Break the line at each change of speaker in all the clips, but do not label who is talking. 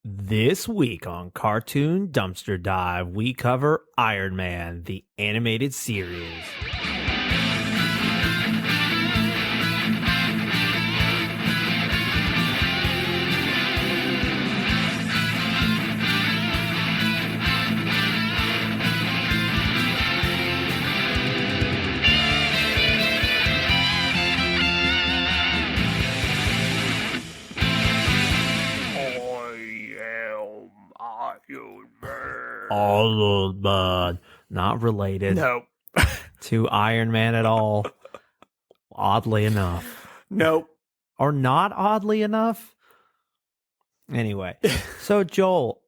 This week on Cartoon Dumpster Dive, we cover Iron Man, the animated series. All of but not related
No.
to Iron Man at all. Oddly enough.
Nope.
Or not oddly enough. Anyway, so Joel,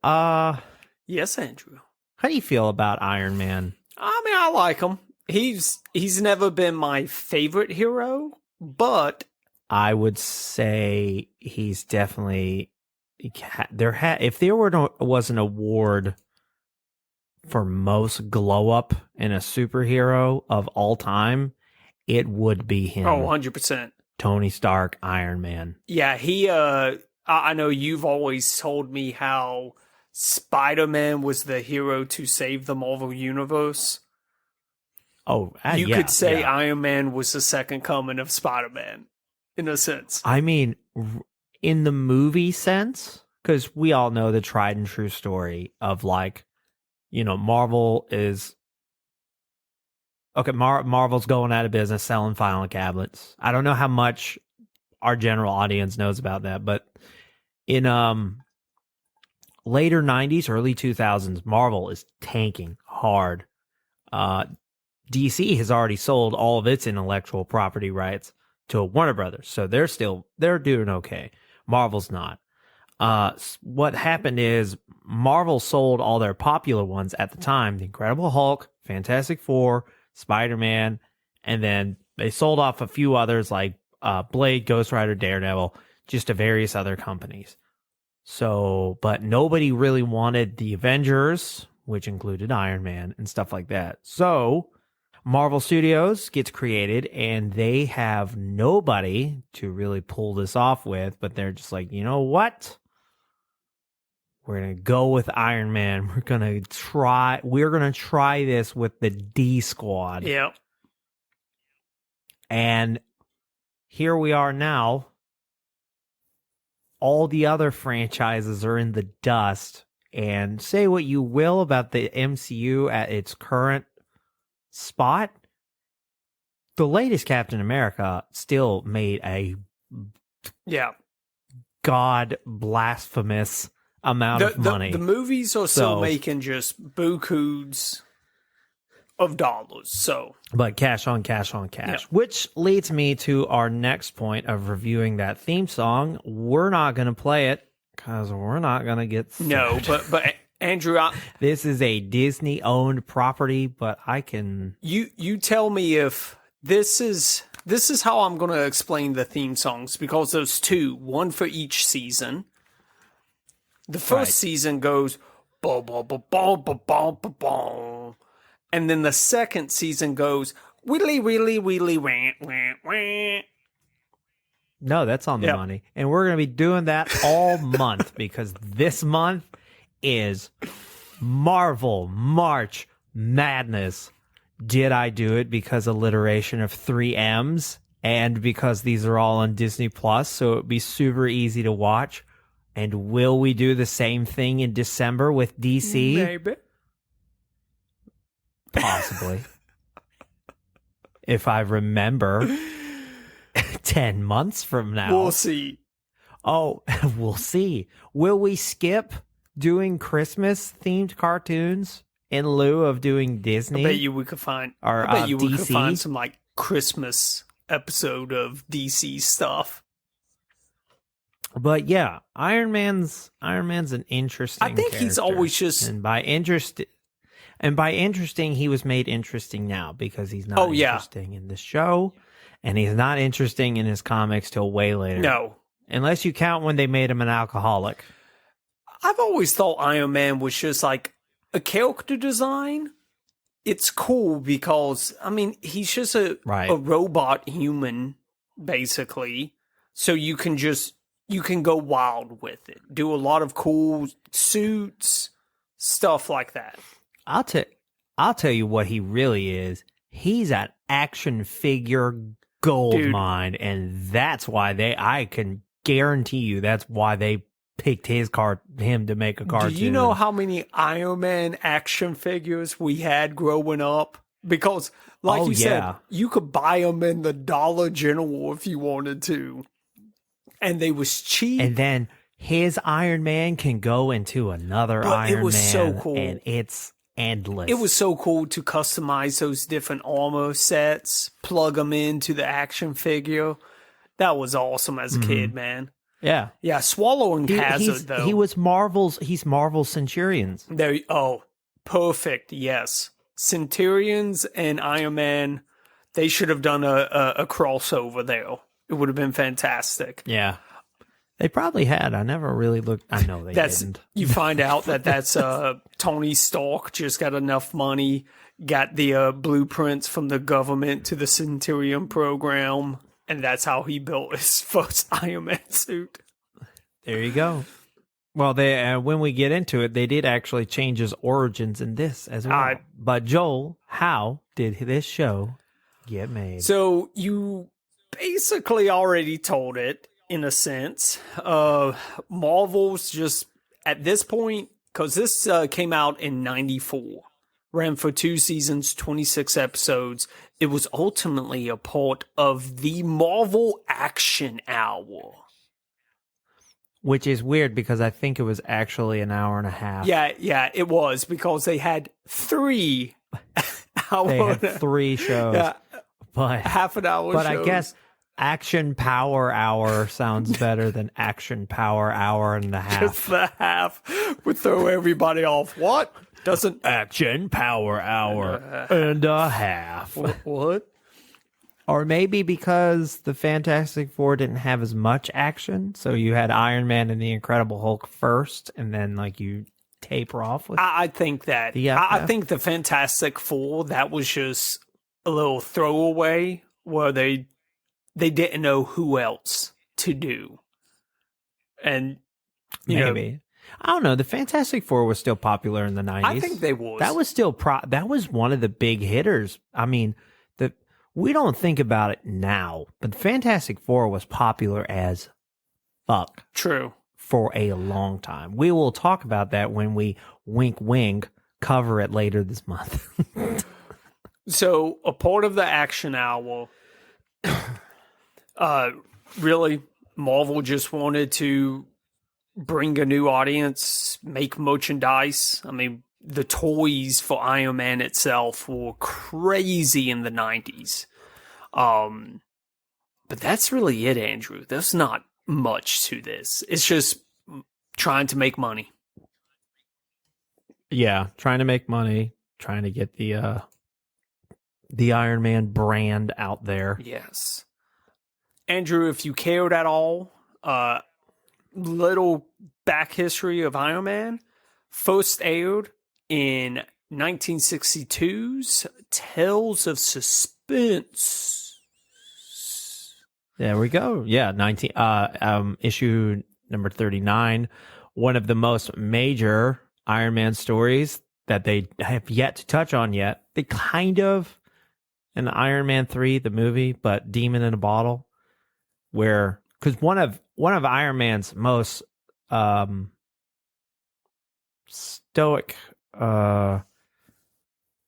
Yes, Andrew.
how do you feel about Iron Man?
I mean, I like him. He's never been my favorite hero, but
I would say he's definitely if there was an award for most glow up in a superhero of all time, it would be him.
100%.
Tony Stark, Iron Man.
Yeah, I know you've always told me how Spider-Man was the hero to save the Marvel Universe.
Oh,
You
yeah,
could say
yeah.
Iron Man was the second coming of Spider-Man, in a sense.
I mean, in the movie sense, because we all know the tried and true story of Marvel is okay. Marvel's going out of business selling filing cabinets. I don't know how much our general audience knows about that, but in later 90s, early 2000s, Marvel is tanking hard. DC has already sold all of its intellectual property rights to Warner Brothers, so they're doing okay. Marvel's not. What happened is Marvel sold all their popular ones at the time: The Incredible Hulk, Fantastic Four, Spider-Man, and then they sold off a few others like Blade, Ghost Rider, Daredevil, just to various other companies. So, but nobody really wanted the Avengers, which included Iron Man and stuff like that. So Marvel Studios gets created and they have nobody to really pull this off with, but they're just like, you know what? We're going to go with Iron Man. We're going to try this with the D Squad.
Yep.
And here we are now. All the other franchises are in the dust. And say what you will about the MCU at its current spot, the latest Captain America still made a god blasphemous amount of money.
The movies are still making just bukus of dollars. So,
but cash on cash, which leads me to our next point of reviewing that theme song. We're not going to play it because we're not going to get sued.
No, but Andrew,
this is a Disney owned property, but I can
you tell me if this is how I'm going to explain the theme songs, because there's two, one for each season. The first season goes ba ba ba ba ba ba ba ba, and then the second season goes willy willy willy wah wah wah.
No, that's on the money, and we're going to be doing that all month because this month is Marvel March Madness. Did I do it because alliteration of 3 M's and because these are all on Disney Plus, so it would be super easy to watch? And will we do the same thing in December with DC?
Maybe.
Possibly. If I remember 10 months from now.
We'll see.
Oh, we'll see. Will we skip doing Christmas themed cartoons in lieu of doing Disney?
I bet you we could find some like Christmas episode of DC stuff.
But yeah, Iron Man's an interesting
I think he's
character.
always just
and by interesting he was made interesting now because he's not interesting in the show and he's not interesting in his comics till way later.
No.
Unless you count when they made him an alcoholic.
I've always thought Iron Man was just like a character design. It's cool because, I mean, he's just a robot human, basically. So you can just you can go wild with it. Do a lot of cool suits, stuff like that.
I'll tell you what he really is. He's an action figure gold mine, and that's why I can guarantee you that's why they picked him to make a cartoon.
Do you know how many Iron Man action figures we had growing up? Because, like you said, you could buy them in the Dollar General if you wanted to. And they was cheap.
And then his Iron Man can go into another Iron Man.
It was so cool.
And it's endless.
It was so cool to customize those different armor sets, plug them into the action figure. That was awesome as a kid, man.
Yeah.
Yeah, Swallowing Hazard, though.
He's Marvel's Centurions.
Perfect, yes. Centurions and Iron Man, they should have done a crossover there. It would have been fantastic.
Yeah. They probably had. I never really looked. I know they didn't.
You find out that's Tony Stark just got enough money, got the blueprints from the government to the Centurion program, and that's how he built his first Iron Man suit.
There you go. Well, when we get into it, they did actually change his origins in this as well. But Joel, how did this show get made?
So you basically already told it in a sense. Marvel's just at this point, because this came out in 94, ran for 2 seasons, 26 episodes. It was ultimately a part of the Marvel Action Hour.
Which is weird because I think it was actually an hour and a half.
Yeah, it was because they had 3 hours.
They had 3 shows.
Yeah,
but
half an hour
But
shows.
I guess Action Power Hour sounds better than Action Power Hour and a half.
Just the half would throw everybody off. What? Doesn't
Action Power Hour and a half.
What?
Or maybe because the Fantastic Four didn't have as much action, so you had Iron Man and the Incredible Hulk first, and then you taper off with.
I think that. I think the Fantastic Four, that was just a little throwaway where they didn't know who else to do, and
maybe. I don't know. The Fantastic Four was still popular in the 90s.
I think they was.
That was still that was one of the big hitters. I mean, we don't think about it now, but the Fantastic Four was popular as fuck.
True.
For a long time. We will talk about that when we wink cover it later this month.
So, a part of the Action Hour, really, Marvel just wanted to bring a new audience, make merchandise. I mean, the toys for Iron Man itself were crazy in the 90s. But that's really it, Andrew. There's not much to this. It's just trying to make money.
Yeah, trying to make money, trying to get the Iron Man brand out there.
Yes. Andrew, if you cared at all, little back history of Iron Man, first aired in 1962's Tales of Suspense.
There we go. Yeah, issue number 39, one of the most major Iron Man stories that they have yet to touch on yet. They kind of in Iron Man 3, the movie, but Demon in a Bottle, where because one of Iron Man's most stoic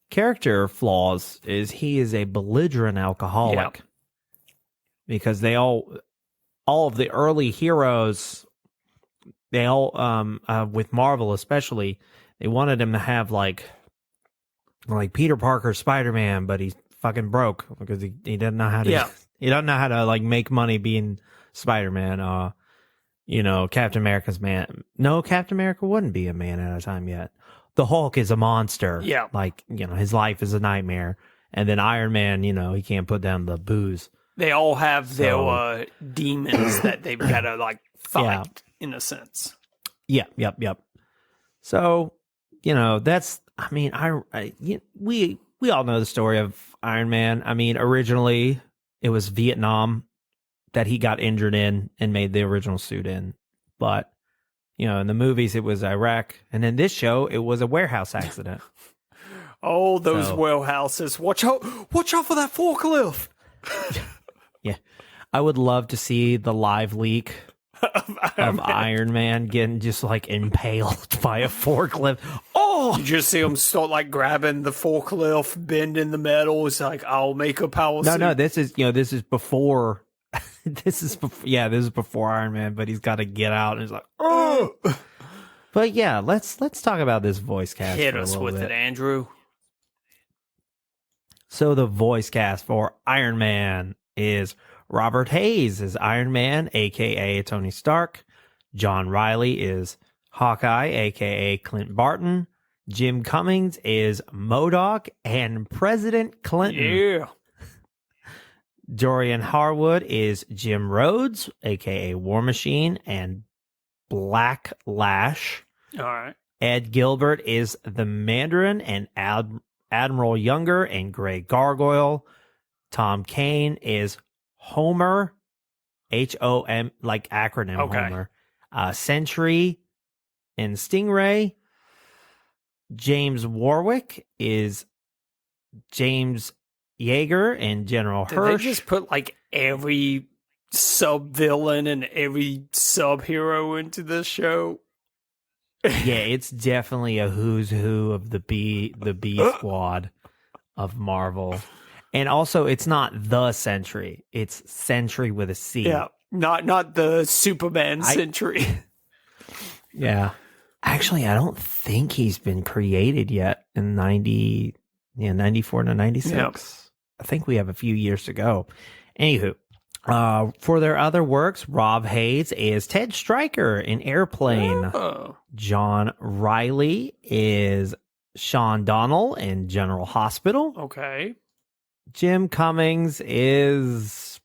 character flaws is he is a belligerent alcoholic.
Yeah.
Because they all of the early heroes, they all with Marvel especially, they wanted him to have like Peter Parker Spider-Man, but he's fucking broke because he doesn't know how to he doesn't know how to like make money being Spider-Man. Captain America's man. No, Captain America wouldn't be a man at a time yet. The Hulk is a monster.
Yeah.
His life is a nightmare. And then Iron Man, he can't put down the booze.
They all have their demons that they've got to fight in a sense.
Yeah, yep. So, that's, I mean, we all know the story of Iron Man. I mean, originally it was Vietnam that he got injured in and made the original suit in. But, you know, in the movies, it was Iraq. And in this show, it was a warehouse accident.
Oh, those warehouses. Watch out for that forklift.
Yeah. I would love to see the live leak of Iron Man getting just like impaled by a forklift. Oh,
you just see him start like grabbing the forklift, bending the metal. It's like, I'll make a power suit.
No, this is before. This is before Iron Man, but he's got to get out and he's like, oh. But yeah, let's talk about this voice cast.
Hit
for a
us
little
with
bit.
it, Andrew.
So the voice cast for Iron Man is Robert Hayes as Iron Man, aka Tony Stark. John Riley is Hawkeye, aka Clint Barton. Jim Cummings is MODOK and President Clinton.
Yeah.
Dorian Harwood is Jim Rhodes, aka War Machine and Black Lash.
All right.
Ed Gilbert is the Mandarin and Admiral Younger and Grey Gargoyle. Tom Kane is Homer, H-O-M, like acronym
Okay.
Homer. Sentry and Stingray. James Warwick is James Yeager and General
Did
Hirsch.
they just put like every sub-villain and every sub-hero into this show?
Yeah, it's definitely a who's who of the B squad of Marvel. And also, it's not the Sentry. It's Sentry with a C.
Yeah, not the Superman Sentry.
Yeah. Actually, I don't think he's been created yet in 94 to 96.
Yep.
I think we have a few years to go. Anywho, for their other works, Rob Hayes is Ted Stryker in Airplane.
Oh.
John Riley is Sean Donnell in General Hospital.
Okay.
Jim Cummings is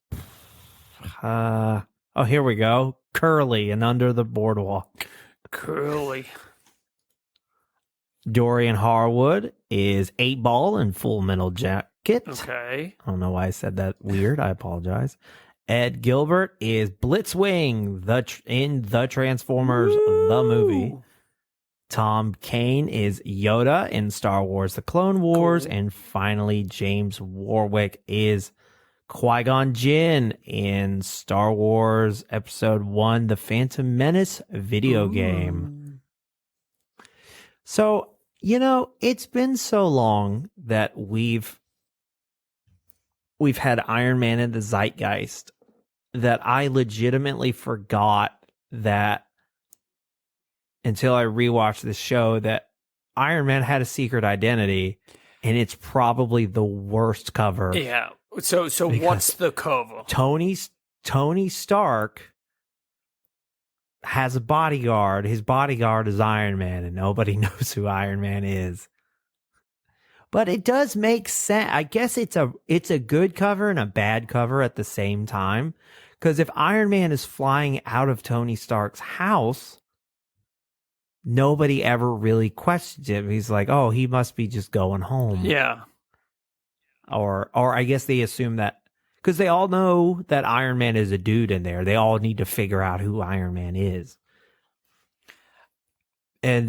here we go. Curly and Under the Boardwalk.
Curly.
Dorian Harwood is 8-Ball in Full Metal Jacket.
Okay.
I don't know why I said that weird. I apologize. Ed Gilbert is Blitzwing in the Transformers the movie. Tom Kane is Yoda in Star Wars The Clone Wars.
Cool.
And finally, James Warwick is Qui-Gon Jinn in Star Wars Episode 1, The Phantom Menace video game. So, you know, it's been so long that we've had Iron Man in the zeitgeist that I legitimately forgot that until I rewatched the show that Iron Man had a secret identity, and it's probably the worst cover.
Yeah. So what's the cover?
Tony Stark has a bodyguard. His bodyguard is Iron Man, and nobody knows who Iron Man is. But it does make sense. I guess it's a good cover and a bad cover at the same time. Because if Iron Man is flying out of Tony Stark's house, nobody ever really questions him. He's like, oh, he must be just going home.
Yeah.
Or I guess they assume that because they all know that Iron Man is a dude in there. They all need to figure out who Iron Man is. And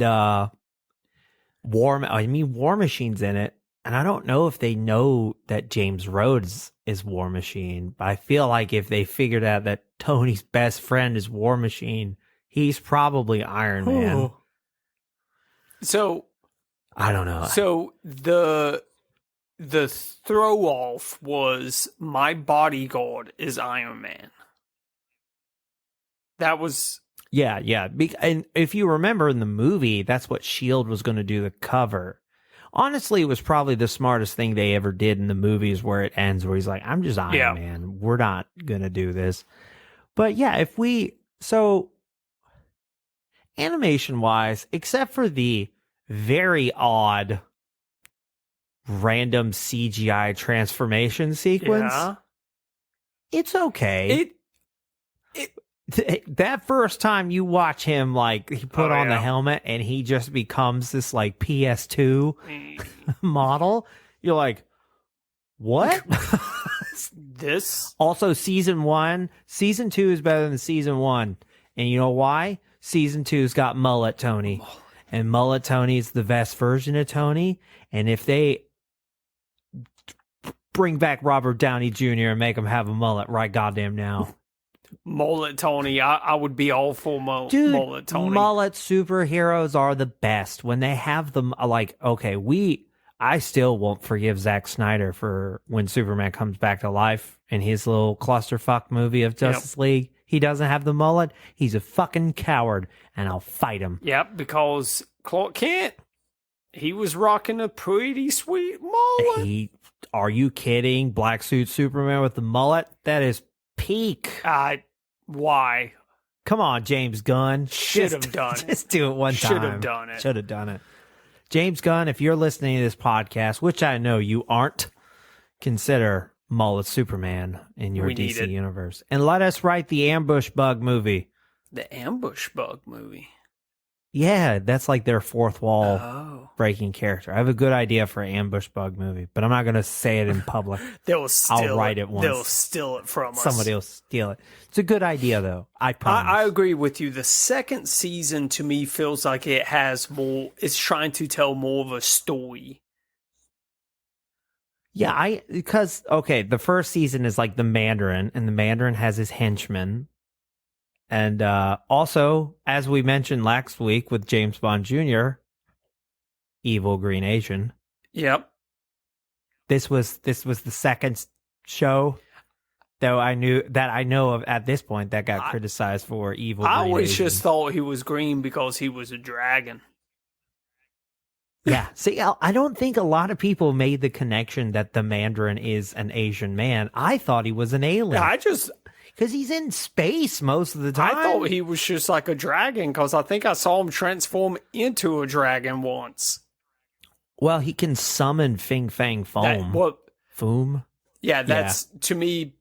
War Machine's in it. And I don't know if they know that James Rhodes is War Machine, but I feel like if they figured out that Tony's best friend is War Machine, he's probably Iron Man.
Ooh. So
I don't know.
So the throw off was my bodyguard is Iron Man. That was
Yeah. And if you remember in the movie, that's what S.H.I.E.L.D. was going to do the cover. Honestly, it was probably the smartest thing they ever did in the movies where it ends, where he's like, I'm just Iron Man. We're not going to do this. But yeah, so animation wise, except for the very odd random CGI transformation sequence, it's okay. That first time you watch him, like, he put on the helmet and he just becomes this, like, PS2 model, you're like, what?
This
Also, season 2 is better than season 1. And you know why? Season 2's got Mullet Tony. And Mullet Tony's the best version of Tony. And if they bring back Robert Downey Jr. and make him have a mullet right goddamn now.
Mullet Tony, I would be all for
Dude,
Mullet Tony.
mullet superheroes are the best. When they have them, like, okay, I still won't forgive Zack Snyder for when Superman comes back to life in his little clusterfuck movie of Justice League. He doesn't have the mullet. He's a fucking coward, and I'll fight him.
Yep, because Clark Kent, he was rocking a pretty sweet mullet.
Are you kidding? Black suit Superman with the mullet? That is peak.
Why?
Come on, James Gunn.
Should have done it.
Just do it one time.
Should have done it.
Should have done it. James Gunn, if you're listening to this podcast, which I know you aren't, consider Mullet Superman in your DC universe. And let us write the Ambush Bug movie.
The Ambush Bug movie?
Yeah, that's like their fourth wall breaking character. I have a good idea for an Ambush Bug movie, but I'm not going to say it in public. I'll write it once.
They'll steal it from us.
Somebody will steal it. It's a good idea, though. I promise.
I agree with you. The second season, to me, feels like it has more... It's trying to tell more of a story.
Yeah, because, okay, the first season is like the Mandarin, and the Mandarin has his henchmen. And also, as we mentioned last week with James Bond Jr., Evil Green Asian.
Yep.
This was the second show that I know of at this point that got criticized for Evil Green Asian.
I always just thought he was green because he was a dragon.
Yeah. See, I don't think a lot of people made the connection that the Mandarin is an Asian man. I thought he was an alien. Because he's in space most of the time.
I thought he was just like a dragon because I think I saw him transform into a dragon once.
Well, he can summon Fing Fang Foam. Foom?
Yeah, to me,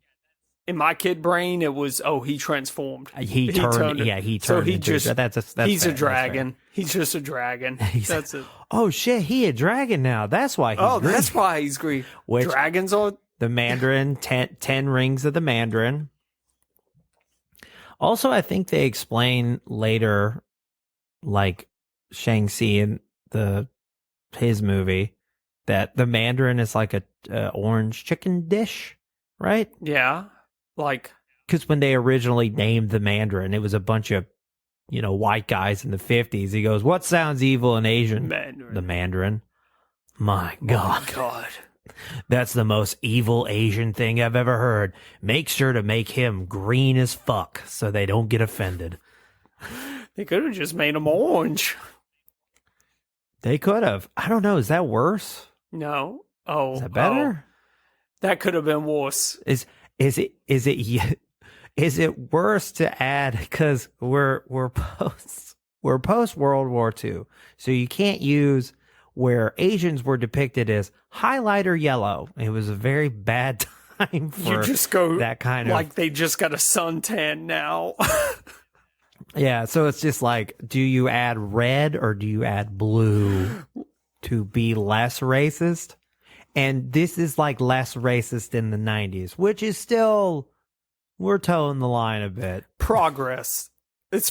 in my kid brain, it was, he transformed.
He turned.
So he
into,
just,
that's
he's
fair,
a dragon. He's just a dragon. That's it.
Oh, shit, he a dragon now. That's why he's green.
That's why he's green. Dragons are...
The Mandarin, 10 rings of the Mandarin. Also, I think they explain later, like Shang-Chi in his movie, that the Mandarin is like a orange chicken dish, right?
Yeah, like
because when they originally named the Mandarin, it was a bunch of white guys in the 50s. He goes, "What sounds evil in Asian?"
Mandarin.
The Mandarin. My God.
Oh, God.
That's the most evil Asian thing I've ever heard. Make sure to make him green as fuck so they don't get offended.
They could have just made him orange.
They could have. I don't know. Is that worse?
No. Oh.
Is that better?
That could have been worse.
Is it worse to add because we're post World War II, so you can't use where Asians were depicted as highlighter yellow. It was a very bad time for
you just go
that kind of...
Like they just got a suntan now.
Yeah, so it's just like, do you add red or do you add blue to be less racist? And this is like less racist in the 90s, which is still... We're towing the line a bit.
Progress. It's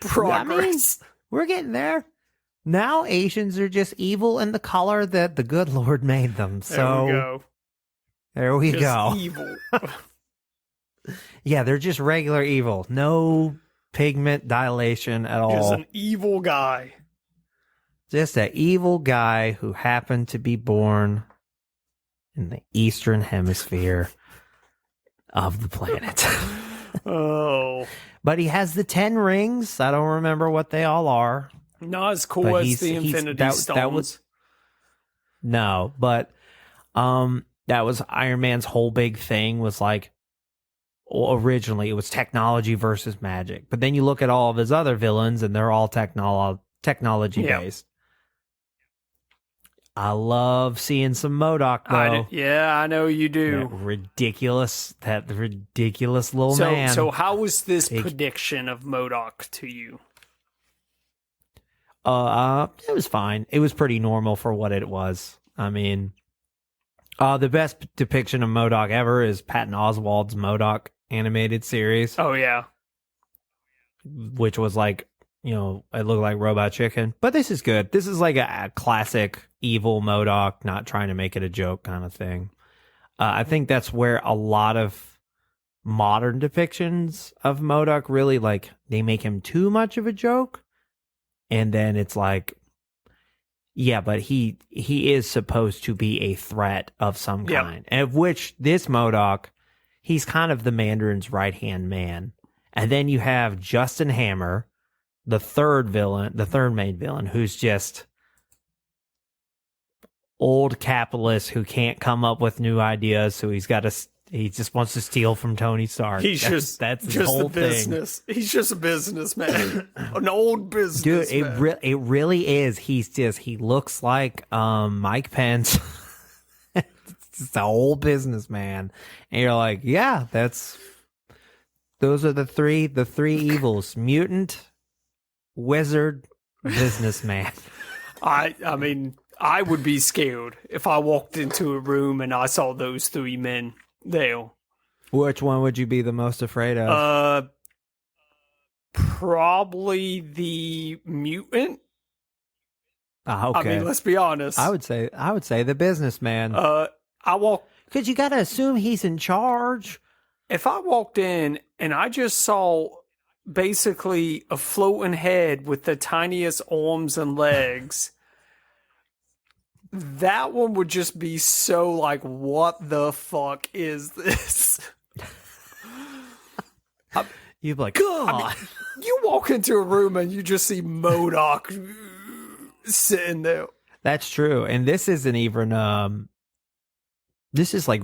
progress.
I mean, we're getting there. Now Asians are just evil in the color that the good Lord made them. So there we go.
Evil.
Yeah, they're just regular evil. No pigment dilation at all.
Just an evil guy.
Just an evil guy who happened to be born in the eastern hemisphere of the planet.
Oh.
But he has the 10 rings. I don't remember what they all are.
Not as cool as the Infinity Stones.
No, but that was Iron Man's whole big thing was like, originally it was technology versus magic. But then you look at all of his other villains and they're all technology based. I love seeing some MODOK though.
I know you do.
That ridiculous little man.
So how was this prediction of MODOK to you?
It was fine. It was pretty normal for what it was. I mean, The best depiction of MODOK ever is Patton Oswalt's MODOK animated series,
Oh yeah.
which was like, it looked like Robot Chicken. But this is good. This is like a classic evil MODOK, not trying to make it a joke kind of thing. I think that's where a lot of modern depictions of MODOK really, like, they make him too much of a joke. And then it's like, yeah, but he is supposed to be a threat of some kind. And of which this MODOK, he's kind of the Mandarin's right-hand man. And then you have Justin Hammer, the third main villain, who's just old capitalist who can't come up with new ideas, so he just wants to steal from Tony Stark. That's his whole
a business.
thing.
He's just a businessman, an old businessman.
Dude, it really is. He looks like Mike Pence. Just an old businessman, and you're like, yeah, those are the three evils: mutant, wizard, businessman.
I mean, I would be scared if I walked into a room and I saw those three men there.
Which one would you be the most afraid of?
Probably the mutant.
Okay.
I mean, let's be honest.
I would say the businessman.
Because
you got to assume he's in charge.
If I walked in and I just saw basically a floating head with the tiniest arms and legs, that one would just be so like, what the fuck is this?
You'd be like, God.
I mean, you walk into a room and you just see MODOK sitting there.
That's true. And this isn't even, this is like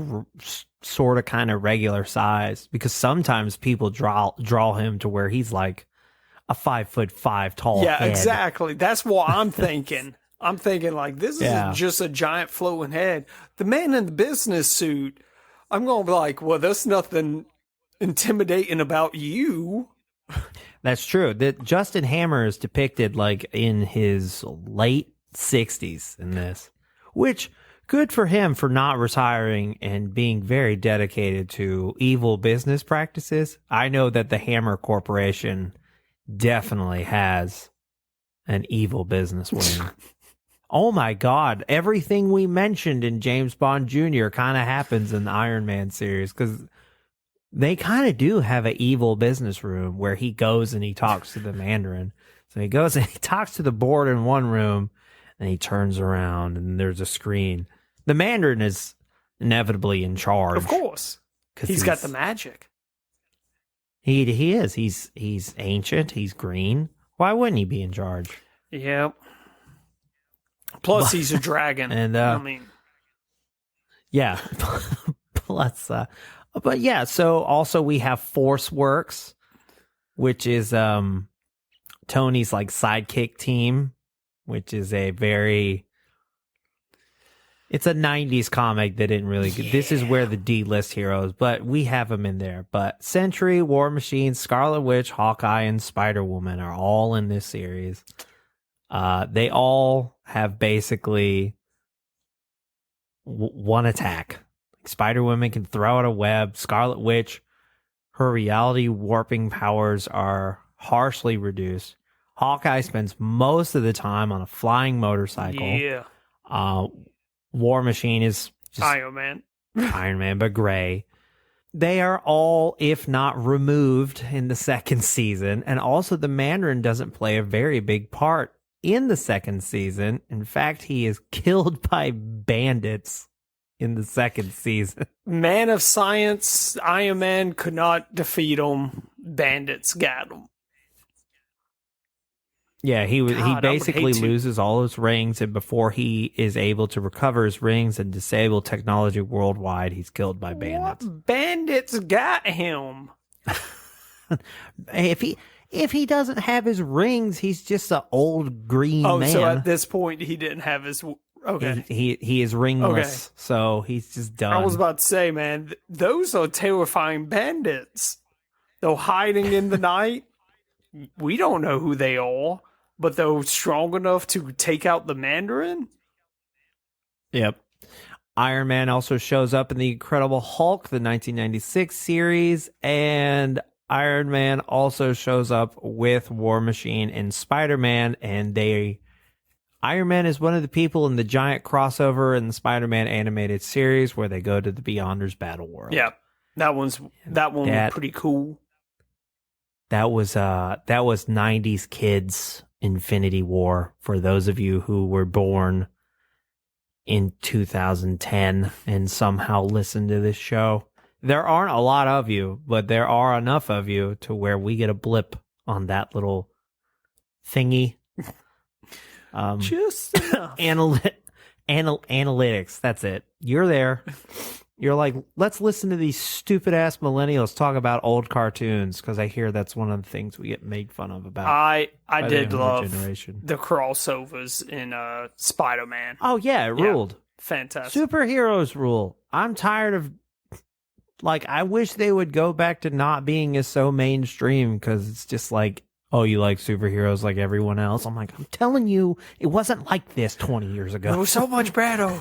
sort of kind of regular size, because sometimes people draw him to where he's like a 5'5" tall
Yeah,
head.
exactly. That's what I'm thinking. I'm thinking like, this is just a giant floating head. The man in the business suit, I'm going to be like, well, there's nothing intimidating about you.
That's true. That Justin Hammer is depicted like in his late 60s in this, which good for him for not retiring and being very dedicated to evil business practices. I know that the Hammer Corporation definitely has an evil business wing. Oh my God. Everything we mentioned in James Bond Jr. kind of happens in the Iron Man series, because they kind of do have an evil business room where he goes and he talks to the Mandarin. So he goes and he talks to the board in one room, and he turns around and there's a screen. The Mandarin is inevitably in charge.
Of course. He's got the magic.
He is. He's ancient. He's green. Why wouldn't he be in charge?
Yep. Plus, he's a dragon.
And
I mean,
yeah. Plus, but yeah. So also we have Force Works, which is Tony's like sidekick team, which is a very. It's a 90s comic that didn't really get. This is where the D-list heroes, but we have them in there. But Sentry, War Machine, Scarlet Witch, Hawkeye, and Spider-Woman are all in this series. They all have basically one attack. Spider-Woman can throw out a web. Scarlet Witch, her reality warping powers are harshly reduced. Hawkeye spends most of the time on a flying motorcycle.
Yeah.
War Machine is just
Iron Man,
but gray. They are all, if not removed, in the second season. And also the Mandarin doesn't play a very big part in the second season. In fact, he is killed by bandits in the second season.
Man of science, Iron Man could not defeat him. Bandits got him.
Yeah, he
God,
basically loses all his rings, and before he is able to recover his rings and disable technology worldwide, he's killed by bandits.
What bandits got him?
If he doesn't have his rings, he's just an old green man.
So at this point, he didn't have his. Okay,
he is ringless, so he's just done.
I was about to say, man, those are terrifying bandits. They're hiding in the night. We don't know who they are, but they're strong enough to take out the Mandarin.
Yep. Iron Man also shows up in the Incredible Hulk, the 1996 series, and Iron Man also shows up with War Machine and Spider-Man, and Iron Man is one of the people in the giant crossover in the Spider-Man animated series where they go to the Beyonders battle world.
Yeah, that one was pretty cool.
That was 90s kids Infinity War for those of you who were born in 2010 and somehow listened to this show. There aren't a lot of you, but there are enough of you to where we get a blip on that little thingy.
Just enough.
Analytics. That's it. You're there. You're like, let's listen to these stupid ass millennials talk about old cartoons because I hear that's one of the things we get made fun of about.
I
by
did
the younger
love
generation.
the crossovers in Spider-Man.
Oh yeah, it ruled.
Fantastic.
Superheroes rule. I'm tired of I wish they would go back to not being as so mainstream because it's just like, oh, you like superheroes like everyone else. I'm like, I'm telling you, it wasn't like this 20 years ago.
It was so much better.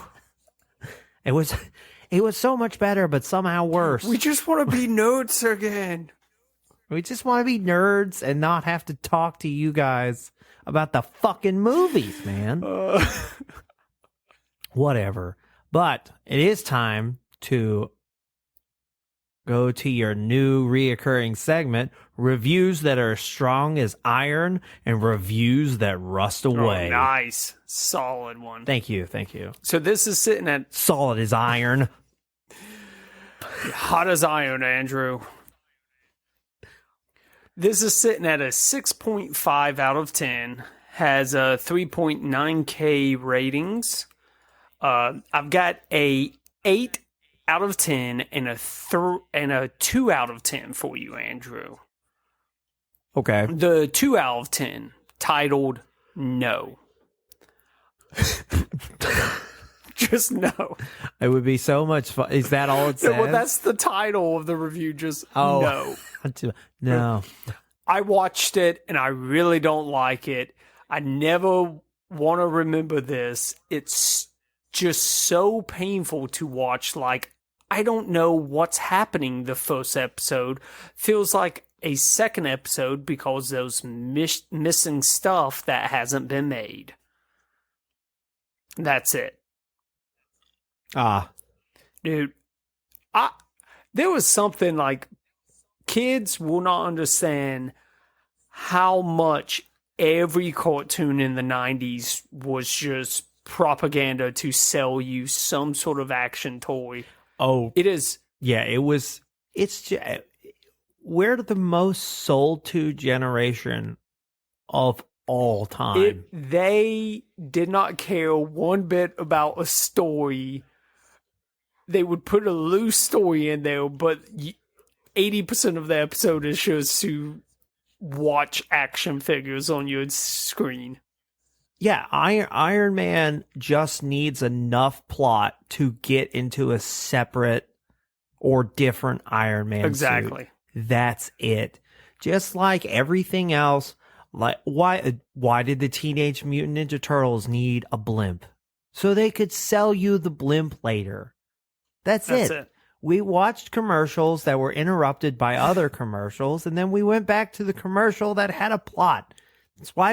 It was so much better, but somehow worse.
We just want to be nerds again.
We just want to be nerds and not have to talk to you guys about the fucking movies, man. Whatever. But it is time to go to your new reoccurring segment, reviews that are strong as iron and reviews that rust away.
Oh, nice. Solid one.
Thank you.
So this is sitting at
Solid as iron.
hot as iron, Andrew. This is sitting at a 6.5 out of 10. Has a 3.9K ratings. I've got a 8 out of 10 and a 2 out of 10 for you, Andrew.
Okay.
The 2 out of 10, titled No. Just no.
It would be so much fun. Is that all it says?
Well, that's the title of the review, just no.
No.
I watched it and I really don't like it. I never want to remember this. It's just so painful to watch. Like, I don't know what's happening the first episode. Feels like a second episode because there's missing stuff that hasn't been made. That's it. Dude, there was something like kids will not understand how much every cartoon in the 90s was just propaganda to sell you some sort of action toy.
Oh,
it is.
Yeah, it's just, we're the most sold to generation of all time.
They did not care one bit about a story. They would put a loose story in there, but 80% of the episode is just to watch action figures on your screen.
Yeah, Iron Man just needs enough plot to get into a separate or different Iron Man
exactly.
suit. That's it. Just like everything else, like why did the Teenage Mutant Ninja Turtles need a blimp? So they could sell you the blimp later. That's it. We watched commercials that were interrupted by other commercials, and then we went back to the commercial that had a plot. That's why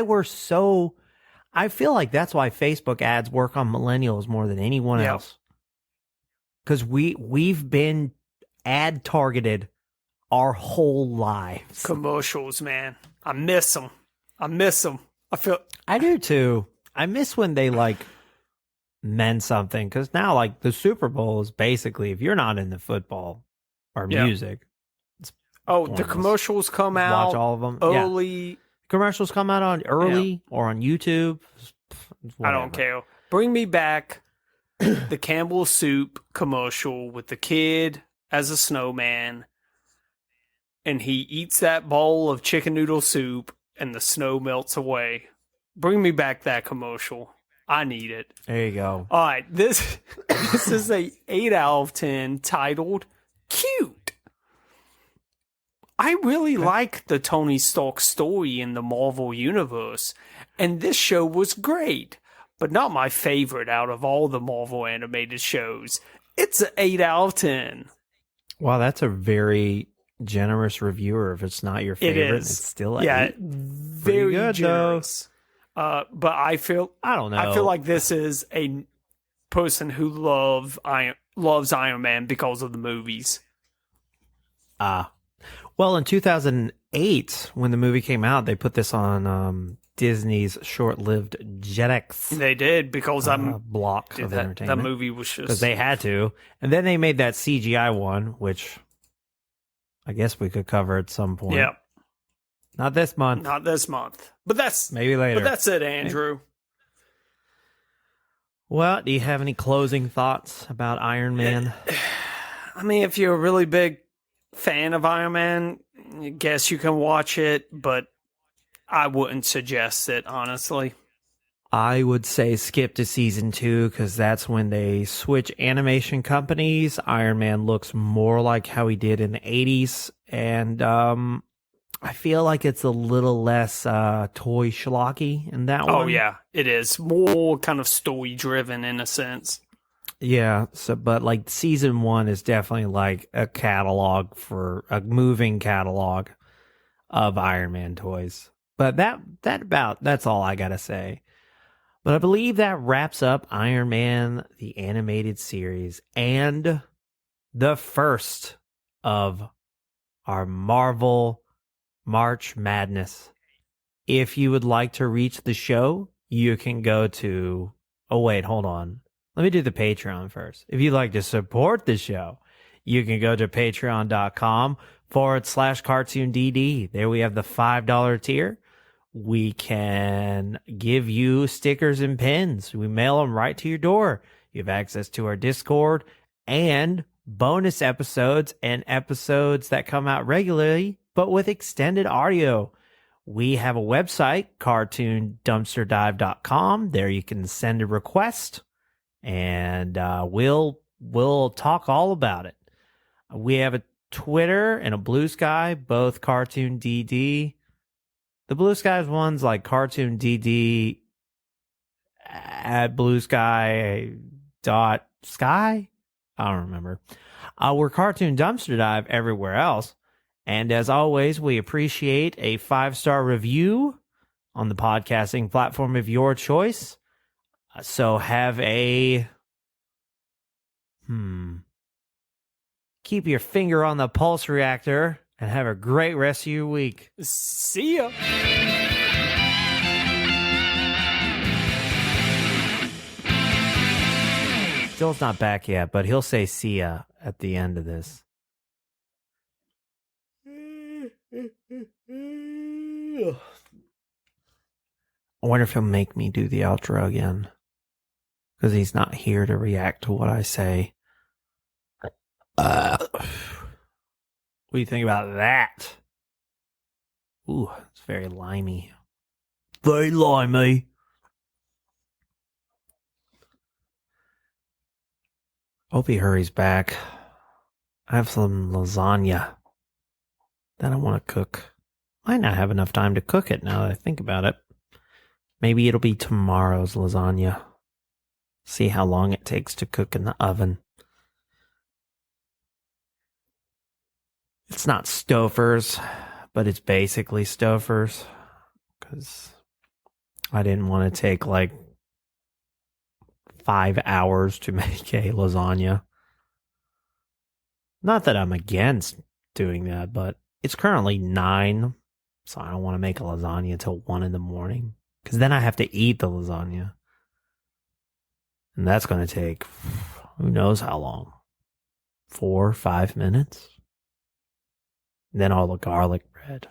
I feel like that's why Facebook ads work on millennials more than anyone else. Because we've been ad targeted our whole lives.
Commercials, man. I miss them.
I do too. I miss when they meant something, because now the Super Bowl is basically, if you're not into football or music, it's pointless.
The commercials come out.
Watch all of them
early.
Yeah. Commercials come out on early or on YouTube.
I don't care. Bring me back the Campbell Soup commercial with the kid as a snowman, and he eats that bowl of chicken noodle soup and the snow melts away. Bring me back that commercial. I need it.
There you go.
All right, this is a 8 out of 10 titled Cute. I really like the Tony Stark story in the Marvel Universe, and this show was great. but not my favorite out of all the Marvel animated shows. It's an 8 out of 10.
Wow, that's a very generous reviewer. If it's not your favorite,
is.
it's still a
Yeah,
8.
very
good,
generous. But I
don't know.
I feel like this is a person who loves Iron Man because of the movies.
Well, in 2008, when the movie came out, they put this on Disney's short-lived Jetix
They did because
block of
that
entertainment.
movie was just
Because they had to. And then they made that CGI one, which I guess we could cover at some point.
yeah,
Not this month.
not this month. But that's
Maybe later.
But that's it, Andrew.
Well, do you have any closing thoughts about Iron Man?
I mean, if you're a really big fan of Iron Man, I guess you can watch it, but I wouldn't suggest it, honestly.
I would say skip to season 2 because that's when they switch animation companies. Iron Man looks more like how he did in the 80s. And I feel like it's a little less toy schlocky in that one.
Oh, yeah, it is. More kind of story-driven in a sense.
Yeah. So, but like season 1 is definitely like a moving catalog of Iron Man toys. But that's all I gotta say. But I believe that wraps up Iron Man, the animated series, and the first of our Marvel March Madness. If you would like to reach the show, you can go to... Oh, wait, hold on. Let me do the Patreon first. If you'd like to support the show, you can go to patreon.com/cartoondd. There we have the $5 tier. We can give you stickers and pins. We mail them right to your door. You have access to our Discord and bonus episodes and episodes that come out regularly, but with extended audio. We have a website, cartoondumpsterdive.com. There you can send a request, and we'll talk all about it. We have a Twitter and a Blue Sky, both Cartoon DD. The Blue Skies one's like Cartoon DD at Blue Sky dot sky. I don't remember. We're Cartoon Dumpster Dive everywhere else. And as always, we appreciate a 5-star review on the podcasting platform of your choice. So have a... Keep your finger on the pulse reactor and have a great rest of your week.
See ya.
Joel's not back yet, but he'll say see ya at the end of this. I wonder if he'll make me do the outro again. Because he's not here to react to what I say. What do you think about that? Ooh, it's very limey. Very limey. Hope he hurries back. I have some lasagna that I want to cook. Might not have enough time to cook it now that I think about it. Maybe it'll be tomorrow's lasagna. See how long it takes to cook in the oven. It's not Stouffer's, but it's basically Stouffer's. Because I didn't want to take like 5 hours to make a lasagna. Not that I'm against doing that, but it's currently 9, so I don't want to make a lasagna till 1 in the morning. Because then I have to eat the lasagna. And that's going to take who knows how long. 4 or 5 minutes. Then all the garlic bread.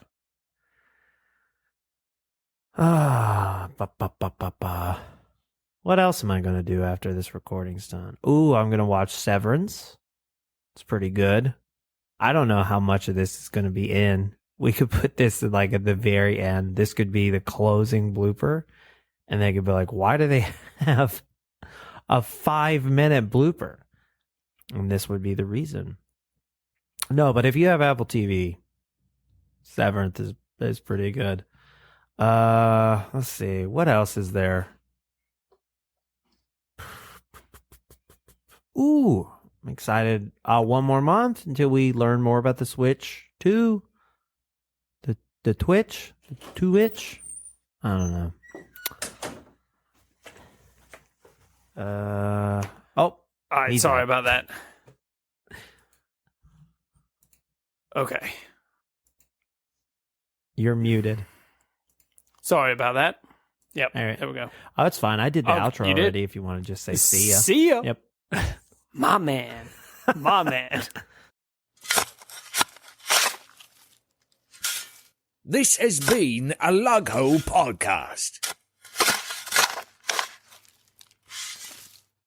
What else am I going to do after this recording's done? Ooh, I'm going to watch Severance. It's pretty good. I don't know how much of this is going to be in. We could put this like at the very end. This could be the closing blooper. And they could be like, why do they have a 5-minute blooper? And this would be the reason. No, but if you have Apple TV, Severance is pretty good. Let's see. What else is there? Ooh, I'm excited. One more month until we learn more about the Switch 2. The Twitch? The Twitch? I don't know.
All right,
he's
sorry
on.
about that. Okay.
You're muted.
Sorry about that. Yep,
All right.
there we go.
Oh, it's fine. I did the
Oh,
outro
you did?
already if you want to just say see ya.
See ya.
Yep.
My man. My man.
This has been a Lughole podcast.